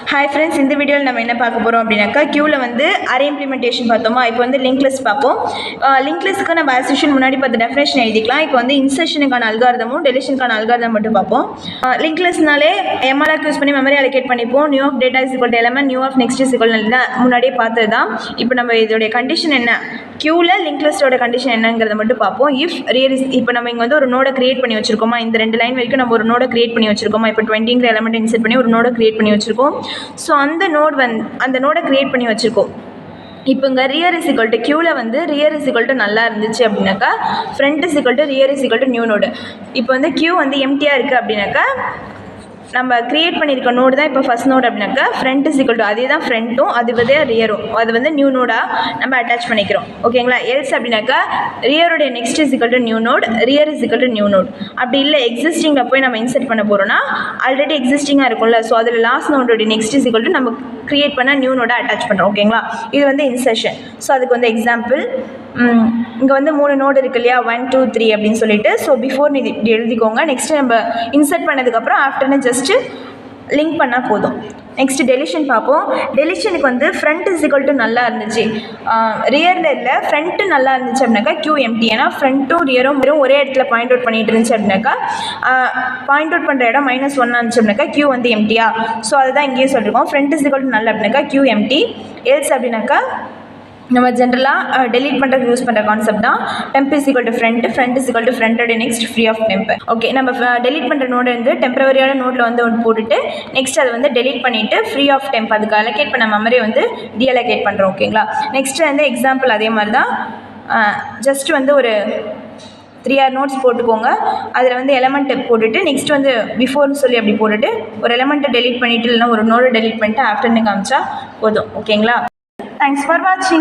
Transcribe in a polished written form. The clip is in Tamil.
ஹாய் ஃப்ரெண்ட்ஸ், இந்த வீடியோவில் நம்ம என்ன பார்க்க போகிறோம் அப்படின்னாக்கா கியூவில் வந்து அரே இம்ப்ளிமெண்டேஷன் பார்த்தோமா. இப்போ வந்து லிங்க் லிஸ்ட் பார்ப்போம். லிங்க் லிஸ்ட்டுக்கு நம்ம ஆசிஷன் முன்னாடி பார்த்து டெஃபினேஷன் எழுதிக்கலாம். இப்போ வந்து இன்சர்ஷனுக்கான அல்காரிதமும் டெலிஷனுக்கான அல்காரிதம் மட்டும் பார்ப்போம். லிங்க் லிஸ்ட்னாலே எம்ஆர்ஆர் யூஸ் பண்ணி மெமரி அலோகேட் பண்ணிப்போம். New of data is equal to element, new of next is equal முன்னாடியே பார்த்தது தான். இப்போ நம்ம இதோடைய கண்டிஷன் என்ன, கியூவில் லிங்க் லிஸ்ட்டோட கண்டிஷன் என்னங்கிறத மட்டும் பார்ப்போம். இஃப் ரியர் இஸ், இப்போ நம்ம இங்கே வந்து ஒரு நோட கிரியேட் பண்ணி வச்சிருக்கோமா, இந்த 2 லைன் வரைக்கும் நம்ம ஒரு நோட கிரியேட் பண்ணி வச்சிருக்கோமா. இப்போ 20ங்கிற எலமெண்ட் இன்செர்ட் பண்ணி ஒரு நோட கிரியேட் பண்ணி வச்சிருக்கோம். ஸோ அந்த நோடை கிரியேட் பண்ணி வச்சுருக்கோம். இப்போ இங்கே ரியர் இஸ் ஈக்குவல் டு கியூவில் வந்து ரியர் இஸ் ஈக்குவல் டு நல்லா இருந்துச்சு அப்படின்னாக்கா front is equal to rear is equal to new node. இப்போ வந்து கியூ வந்து எம்டியாக இருக்குது அப்படின்னாக்கா நம்ம கிரியேட் பண்ணியிருக்க நோடு தான் இப்போ ஃபஸ்ட் நோடு அப்படின்னாக்கா ஃப்ரண்ட் இஸ் ஈக்குவல் டு அதே தான் ஃப்ரண்ட்டும் அது வந்து ரியரும் அது வந்து நியூ நோடாக நம்ம அட்டாச் பண்ணிக்கிறோம். ஓகேங்களா. எல்ஸ் அப்படின்னாக்கா ரியருடைய next is equal to new node, rear is equal to new node. அப்படி இல்லை எக்ஸிஸ்டிங்கில் போய் நம்ம இன்சர்ட் பண்ண போகிறோம்னா ஆல்ரெடி எக்ஸிஸ்டிங்காக இருக்கும்ல, ஸோ அதில் லாஸ்ட் நோடோடைய நெக்ஸ்ட் இஸ் ஈக்குவல் டு நம்ம கிரியேட் பண்ண நியூ நோட அட்டாச் பண்ணுறோம். ஓகேங்களா. இது வந்து இன்சர்ஷன். ஸோ அதுக்கு வந்து எக்ஸாம்பிள் இங்கே வந்து 3 நோடு இருக்கு இல்லையா, 1 2 3 அப்படின்னு சொல்லிட்டு. ஸோ பிஃபோர் நீ எழுதிக்கோங்க. நெக்ஸ்ட்டு நம்ம இன்சர்ட் பண்ணதுக்கப்புறம் ஆஃப்டர்னு ஜஸ்ட்டு லிங்க் பண்ணால் போதும். நெக்ஸ்ட் டெலிஷன் பார்ப்போம். டெலிஷனுக்கு வந்து ஃப்ரண்ட் இஸ் ஈக்குவல் டு நல்லா இருந்துச்சு, ரியரில் இல்லை ஃப்ரண்ட்டு நல்லா இருந்துச்சு அப்படின்னாக்கா கியூ எம்டி. ஏன்னா ஃப்ரண்ட்டும் ரியரும் வெறும் ஒரே இடத்துல பாயிண்ட் அவுட் பண்ணிட்டு இருந்துச்சு அப்படின்னாக்கா பாயிண்ட் அவுட் பண்ணுற இடம் -1 இருந்துச்சு அப்படின்னாக்கா கியூ வந்து எம்டியா. ஸோ அதுதான் இங்கேயும் சொல்லியிருக்கோம். ஃப்ரண்ட் இஸ் ஈக்குவல் டு நல்லா அப்படின்னாக்கா கியூ எம்டி. எல்ஸ் அப்படின்னாக்கா நம்ம ஜென்ரலாக டெலீட் பண்ணுறதுக்கு யூஸ் பண்ணுற கான்செப்ட் தான். Temp is equal to front is equal to ஃப்ரண்டோட next free of temp. Okay, நம்ம டெலீட் பண்ணுற நோடு வந்து டெம்பரவரியான நோட்டில் வந்து ஒன்று போட்டுட்டு நெக்ஸ்ட் அதை வந்து டெலீட் பண்ணிவிட்டு ஃப்ரீ ஆஃப் டெம்ப் அதுக்கு அலோகேட் பண்ண மெமரி வந்து டீஅலோகேட் பண்ணுறோம். ஓகேங்களா. நெக்ஸ்ட் வந்து எக்ஸாம்பிள் அதே மாதிரி தான். ஜஸ்ட் வந்து ஒரு 3R நோட்ஸ் போட்டுக்கோங்க. அதில் வந்து எலமெண்ட்டை போட்டுட்டு நெக்ஸ்ட் வந்து பிஃபோர்னு சொல்லி அப்படி போட்டுட்டு ஒரு எலமெண்ட்டை டெலீட் பண்ணிவிட்டு இல்லைனா ஒரு நோடை டெலீட் பண்ணிட்டு ஆஃப்டர்னு காமிச்சா போதும். ஓகேங்களா. தேங்க்ஸ் ஃபார் வாட்சிங்.